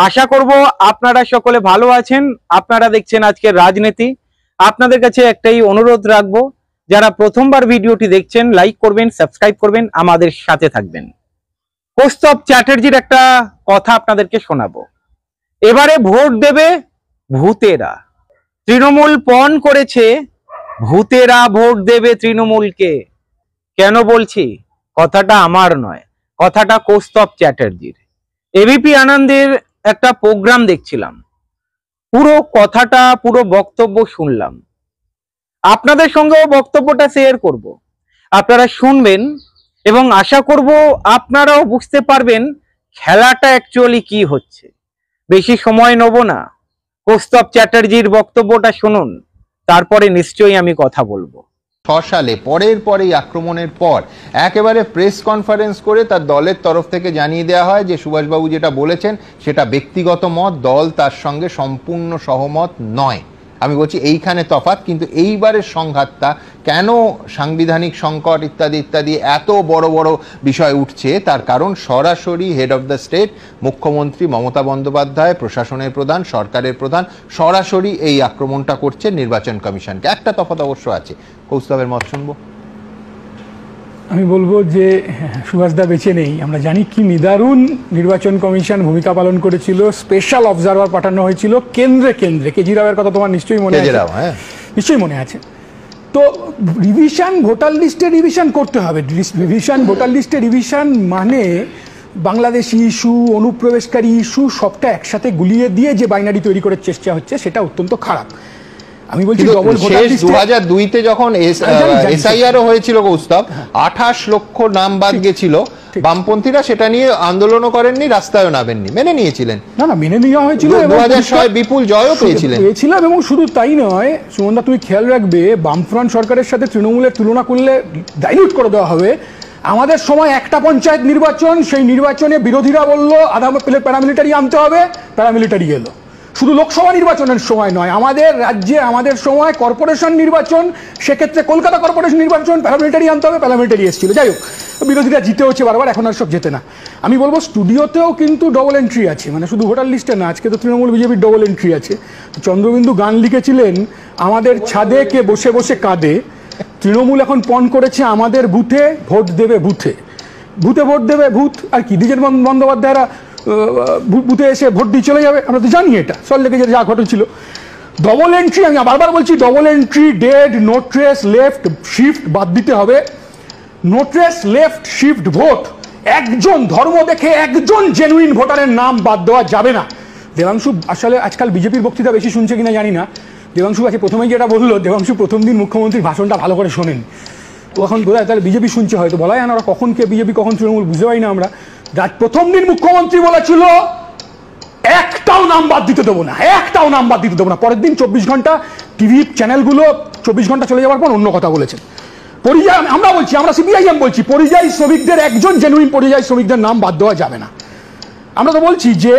আশা করব আপনারা সকলে ভালো আছেন। আপনারা দেখছেন আজকের রাজনীতি। আপনাদের কাছে একটাই অনুরোধ রাখবো, যারা প্রথমবার ভিডিওটি দেখছেন লাইক করবেন, সাবস্ক্রাইব করবেন, আমাদের সাথে থাকবেন। কৌস্তব চ্যাটার্জির একটা কথা আপনাদেরকে শোনাবো। এবারে ভোট দেবে ভূতেরা। তৃণমূল পণ করেছে ভূতেরা ভোট দেবে তৃণমূলকে। কেন বলছি? কথাটা আমার নয়, কথাটা কৌস্তব চ্যাটার্জির। এবিপি আনন্দের একটা প্রোগ্রাম দেখছিলাম, পুরো কথাটা পুরো বক্তব্য শুনলাম। আপনাদের সঙ্গেও বক্তব্যটা শেয়ার করব, আপনারা শুনবেন এবং আশা করব আপনারাও বুঝতে পারবেন খেলাটা অ্যাকচুয়ালি কি হচ্ছে। বেশি সময় নেব না, কৌস্তব চ্যাটার্জির বক্তব্যটা শুনুন, তারপরে নিশ্চয়ই আমি কথা বলবো। 6 সালে পরেই আক্রমণের পর একেবারে প্রেস কনফারেন্স করে তার দলের তরফ থেকে জানিয়ে দেওয়া হয় যে সুভাষবাবু যেটা বলেছেন সেটা ব্যক্তিগত মত, দল তার সঙ্গে সম্পূর্ণ সহমত নয়। আমি বলছি এইখানে তফাৎ। কিন্তু এইবারের সংঘাতটা কেন, সাংবিধানিক সংকট ইত্যাদি ইত্যাদি এত বড় বড় বিষয় উঠছে, তার কারণ সরাসরি হেড অফ দ্য স্টেট মুখ্যমন্ত্রী মমতা বন্দ্যোপাধ্যায়, প্রশাসনের প্রধান, সরকারের প্রধান সরাসরি এই আক্রমণটা করছে নির্বাচন কমিশনকে। একটা তফাৎ অবশ্য আছে। কৌস্তবের মত শুনবো। আমি বলবো যে সুভাষদা বেঁচে নেই, আমরা জানি কি নিদারুণ নির্বাচন কমিশন ভূমিকা পালন করেছিল। স্পেশাল অবজারভার পাঠানো হয়েছিল কেন্দ্রে কেন্দ্রে। কেজরিওয়ালের কথা তোমার নিশ্চয়ই মনে আছে, নিশ্চয়ই মনে আছে। তো রিভিশন, ভোটার লিস্টে রিভিশন করতে হবে। রিভিশন, ভোটার লিস্টে রিভিশন মানে বাংলাদেশি ইস্যু, অনুপ্রবেশকারী ইস্যু সবটা একসাথে গুলিয়ে দিয়ে যে বাইনারি তৈরি করার চেষ্টা হচ্ছে, সেটা অত্যন্ত খারাপ। আমি বলছি ডবল ভোটার লিস্ট 2002 তে যখন এসআইআর হয়েছিল কৌস্তব, 28 লক্ষ নাম বাদ গেছিল। বামপন্থীরা সেটা নিয়ে আন্দোলনও করেননি, রাস্তায়ও নামেননি, মেনে নিয়েছিলেন। না, মেনে নেওয়া হয়েছিল। 2006 বিপুল জয়ও পেয়েছিলাম। এবং শুধু তাই নয় সুমনদা, তুমি খেয়াল রাখবে বামফ্রন্ট সরকারের সাথে তৃণমূলের তুলনা করলে ডাইলিউট করে দেওয়া হবে। আমাদের সময় একটা পঞ্চায়েত নির্বাচন, সেই নির্বাচনে বিরোধীরা বলল আধা প্যারামিলিটারি আনতে হবে, প্যারামিলিটারি এলো। শুধু লোকসভা নির্বাচনের সময় নয়, আমাদের রাজ্যে আমাদের সময় কর্পোরেশন নির্বাচন, সেক্ষেত্রে কলকাতা কর্পোরেশন নির্বাচন প্যারামিলিটারি আনতে হবে, প্যারামিলিটারি এসেছিল। যাই হোক, বিরোধীরা জিতে হচ্ছে বারবার, এখন আর সব যেতে না। আমি বলবো স্টুডিওতেও কিন্তু ডবল এন্ট্রি আছে, মানে শুধু ভোটার লিস্টে না। আজকে তো তৃণমূল বিজেপির ডবল এন্ট্রি আছে। চন্দ্রবিন্দু গান লিখেছিলেন, আমাদের ছাদে কে বসে বসে কাঁদে। তৃণমূল এখন পণ করেছে আমাদের বুথে ভোট দেবে ভূতে। ভূতে ভোট দেবে ভূত আর কি? দ্বিজেন বন্দ্যোপাধ্যায়রা বুথে এসে ভোট দিয়ে চলে যাবে, আমরা তো জানি এটা সল্টলেকে যা ঘটেছিল। ডবল এন্ট্রি, আমি বারবার বলছি double entry, dead, no trace, left, shift বাদ দিতে হবে। No trace, left, shift vote, একজন ধর্ম দেখে একজন জেনুইন ভোটারের নাম বাদ দেওয়া যাবে না। দেবাংশু আসলে আজকাল বিজেপির বক্তৃতা বেশি শুনছে কিনা জানি না। দেবাংশু আছে প্রথমেই যেটা বললো, দেবাংশু প্রথম দিন মুখ্যমন্ত্রীর ভাষণটা ভালো করে শোনেন। তো এখন বোধহয় তাহলে বিজেপি শুনছে, হয়তো বলা যায় না ওরা কখন কে বিজেপি কখন তৃণমূল বুঝতে পারি না আমরা। প্রথম দিন মুখ্যমন্ত্রী বলেছিল একটাও নাম বাদ দিতে দেবো না, একটাও নাম বাদ দিতে দেবো না। পরের দিন 24 ঘন্টা টিভি চ্যানেলগুলো 24 ঘন্টা চলে যাওয়ার পর অন্য কথা বলেছেন। পরিযায়ী, আমরা বলছি, আমরা সিপিআইএম বলছি, পরিযায়ী শ্রমিকদের একজন জেনুইন পরিযায়ী শ্রমিকদের নাম বাদ দেওয়া যাবে না। আমরা তো বলছি যে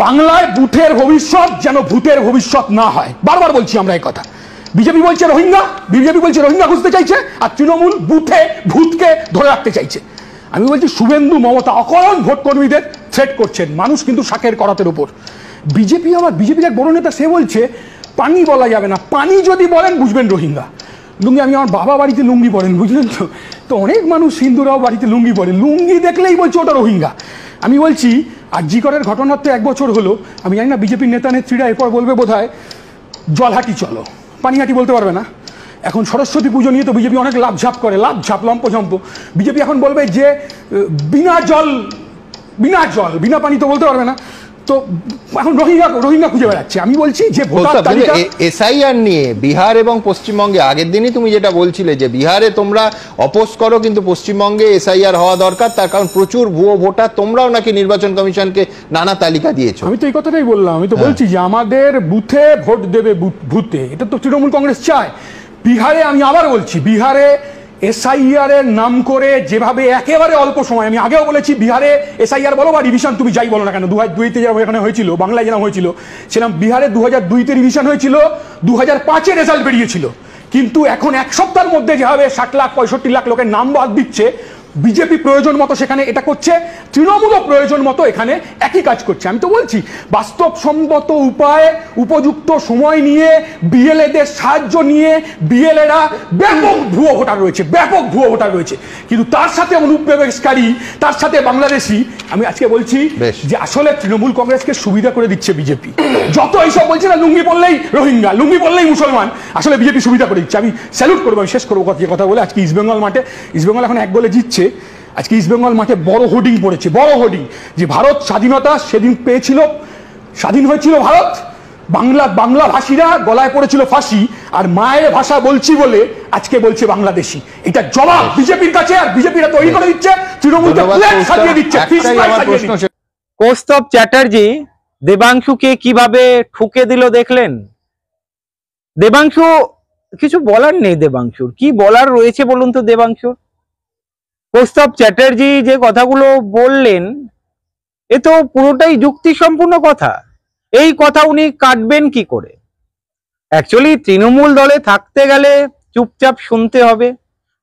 বাংলায় বুথের ভবিষ্যৎ যেন ভূতের ভবিষ্যৎ না হয়, বারবার বলছি আমরা এই কথা। বিজেপি বলছে রোহিঙ্গা, বিজেপি বলছে রোহিঙ্গা খুঁজতে চাইছে, আর তৃণমূল বুথে ভূতকে ধরে রাখতে চাইছে। আমি বলছি শুভেন্দু মমতা অকারণ ভোট কর্মীদের থ্রেট করছেন, মানুষ কিন্তু শাকের করাতের উপর। বিজেপি, আমার বিজেপির এক বড় নেতা, সে বলছে পানি বলা যাবে না, পানি যদি বলেন বুঝবেন রোহিঙ্গা। লুঙ্গি, আমি আমার বাবা বাড়িতে লুঙ্গি পরেন, বুঝলেন তো? তো অনেক মানুষ হিন্দুরাও বাড়িতে লুঙ্গি পরে, লুঙ্গি দেখলেই বলছে ওটা রোহিঙ্গা। আমি বলছি আরজিকরের ঘটনার তো 1 বছর হলো, আমি জানি না বিজেপির নেতা নেত্রীরা এরপর বলবে বোধহয় জলহাটি চলো, পানিহাটি বলতে পারবে না। এখন সরস্বতী পুজো নিয়ে তো বিজেপি অনেক লাভঝাপ করে, লাভঝাপ লম্পঝম্প। বিজেপি এখন বলবে যে বিনা জল, বিনা পানি তো বলতে পারবে না। তো এখন রোহিঙ্গা খুঁজে বেড়াচ্ছে। আমি বলছি যে এসআইআর নিয়ে বিহার এবং পশ্চিমবঙ্গে, আগের দিনই তুমি যেটা বলছিলে যে বিহারে তোমরা অপোজ করো, কিন্তু পশ্চিমবঙ্গে এসআইআর হওয়া দরকার, তার কারণ প্রচুর ভুয়ো ভোটার। তোমরাও নাকি নির্বাচন কমিশনকে নানা তালিকা দিয়েছো। আমি তো এই কথাটাই বললাম, আমি তো বলছি যে আমাদের বুথে ভোট দেবে ভূতে, এটা তো তৃণমূল কংগ্রেস চায়। বিহারে, আমি আবার বলছি, বিহারে এসআইআর এর নাম করে যেভাবে একেবারে অল্প সময়, আমি আগেও বলেছি বিহারে এসআইআর বলো বা রিভিশন তুমি যাই বলো না কেন, 2002-তে যেরকম এখানে হয়েছিল, বাংলায় যেরকম হয়েছিল, সেরকম বিহারে 2002-তে রিভিশন হয়েছিল, 2005-এ রেজাল্ট বেরিয়েছিল। কিন্তু এখন 1 সপ্তাহের মধ্যে যেভাবে 60 লাখ 65 লাখ লোকের নাম বাদ দিচ্ছে, বিজেপি প্রয়োজন মতো সেখানে এটা করছে, তৃণমূলও প্রয়োজন মতো এখানে একই কাজ করছে। আমি তো বলছি বাস্তবসম্মত উপায়ে উপযুক্ত সময় নিয়ে বিএলএদের সাহায্য নিয়ে বিএলএরা ব্যাপক ভুয়ো ভোটার রয়েছে, ব্যাপক ভুয়ো ভোটার রয়েছে, কিন্তু তার সাথে অনুপ্রবেশকারী, তার সাথে বাংলাদেশি। আমি আজকে বলছি যে আসলে তৃণমূল কংগ্রেসকে সুবিধা করে দিচ্ছে বিজেপি। যত এইসব বলছে না লুঙ্গি পড়লেই রোহিঙ্গা, লুঙ্গি পড়লেই মুসলমান, আসলে বিজেপি সুবিধা করে দিচ্ছে। আমি স্যালুট করবো, আমি শেষ করবো কথা বলে। আজকে ইস্টবেঙ্গল মাঠে, ইস্টবেঙ্গল এখন 1 গোলে জিতছে, আজকে ইস্টবেঙ্গল মাঠে বড় হোর্ডিং পড়েছে, বড় হোর্ডিং, যে ভারত স্বাধীনতা সেদিন পেয়েছিল, স্বাধীন হয়েছিল ভারত, বাংলা ভাষীরা গলায় পড়েছিল ফাঁসি, আর মায়ের ভাষা বলছি বলে আজকে বলছে বাংলাদেশি। এটা জবাব বিজেপির কাছে, আর বিজেপিরা তৈরি করে দিচ্ছে, তৃণমূলকে প্লেট সাজিয়ে দিচ্ছে। কৌস্তব চ্যাটার্জি দেবাংশুকে কিভাবে ঠুকে দিল দেখলেন? দেবাংশু কিছু বলার নেই, দেবাংশুর কি বলার রয়েছে বলুন তো দেবাংশুর? কৌস্তব চ্যাটার্জি যে কথাগুলো বললেন এ তো পুরোটাই যুক্তিসম্পূর্ণ কথা। এই কথা উনি কাটবেন কি করে? অ্যাকচুয়ালি তৃণমূল দলে থাকতে গেলে চুপচাপ শুনতে হবে,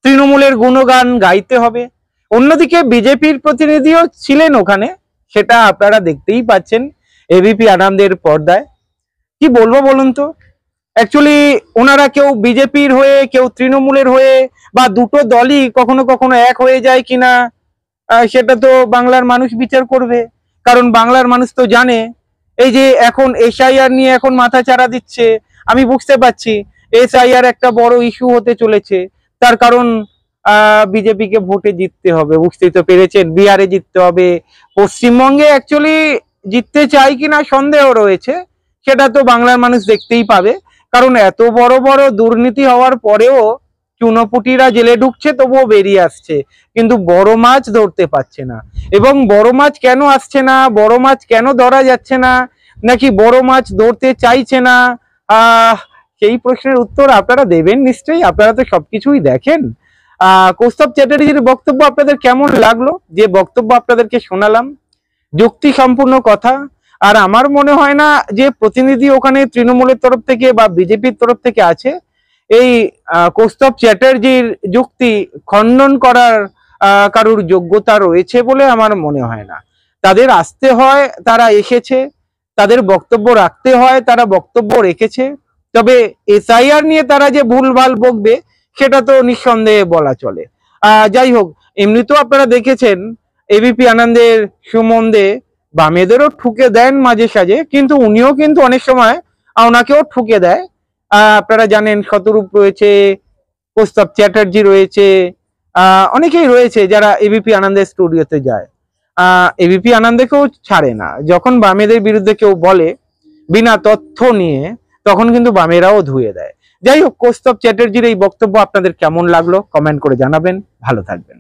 তৃণমূলের গুণগান গাইতে হবে। অন্যদিকে বিজেপির প্রতিনিধিও ছিলেন ওখানে, সেটা আপনারা দেখতেই পাচ্ছেন এবিপি আনন্দের পর্দায়। কি বলবো বলুন তো, অ্যাকচুয়ালি ওনারা কেউ বিজেপির হয়ে কেউ তৃণমূলের হয়ে বা দুটো দলই কখনো কখনো এক হয়ে যায় কিনা সেটা তো বাংলার মানুষ বিচার করবে। কারণ বাংলার মানুষ তো জানে এই যে এখন এসআইআর নিয়ে এখন মাথা চাড়া দিচ্ছে, আমি বুঝতে পারছি এসআইআর একটা বড় ইস্যু হতে চলেছে। তার কারণ বিজেপিকে ভোটে জিততে হবে, বুঝতেই তো পেরেছেন, বিহারে জিততে হবে, পশ্চিমবঙ্গে অ্যাকচুয়ালি জিততে চাই কিনা সন্দেহ রয়েছে, সেটা তো বাংলার মানুষ দেখতেই পাবে। কারণ এত বড় বড় দুর্নীতি হওয়ার পরেও চুনোপুটিরা জেলে ঢুকছে, তবুও বেরিয়ে আসছে, কিন্তু বড় মাছ ধরতে পারছে না। এবং বড় মাছ কেন আসছে না, বড় মাছ কেন ধরা যাচ্ছে না, নাকি বড় মাছ ধরতে চাইছে না, সেই প্রশ্নের উত্তর আপনারা দেবেন নিশ্চয়ই, আপনারা তো সবকিছুই দেখেন। কৌস্তব চ্যাটার্জির বক্তব্য আপনাদের কেমন লাগলো? যে বক্তব্য আপনাদেরকে শোনালাম, যুক্তি সম্পূর্ণ কথা। আর আমার মনে হয় না যে প্রতিনিধি ওখানে তৃণমূলের তরফ থেকে বা বিজেপির তরফ থেকে আছে, এই কৌস্তব চ্যাটার্জির যুক্তি খণ্ডন করার কারুর যোগ্যতা রয়েছে বলে আমার মনে হয় না। তাদের আসতে হয়, তারা এসেছে, তাদের বক্তব্য রাখতে হয়, তারা বক্তব্য রেখেছে। তবে এসআইআর নিয়ে তারা যে ভুলভাল বকবে সেটা তো নিঃসন্দেহে বলা চলে। যাই হোক, এমনিতেও আপনারা দেখেছেন এবিপি আনন্দের সুমন দে বামেদেরও ঠুকে দেন মাঝে সাঝে, কিন্তু উনিও কিন্তু অনেক সময় ওনাকেও ঠুকে দেয়। আপনারা জানেন শতরূপ রয়েছে, কৌস্তব চ্যাটার্জি রয়েছে, অনেকেই রয়েছে যারা এবিপি আনন্দের স্টুডিওতে যায়। এবিপি আনন্দকেও ছাড়ে না, যখন বামেদের বিরুদ্ধে কেউ বলে বিনা তথ্য নিয়ে, তখন কিন্তু বামেরাও ধুয়ে দেয়। যাই হোক, কৌস্তব চ্যাটার্জির এই বক্তব্য আপনাদের কেমন লাগলো কমেন্ট করে জানাবেন। ভালো থাকবেন।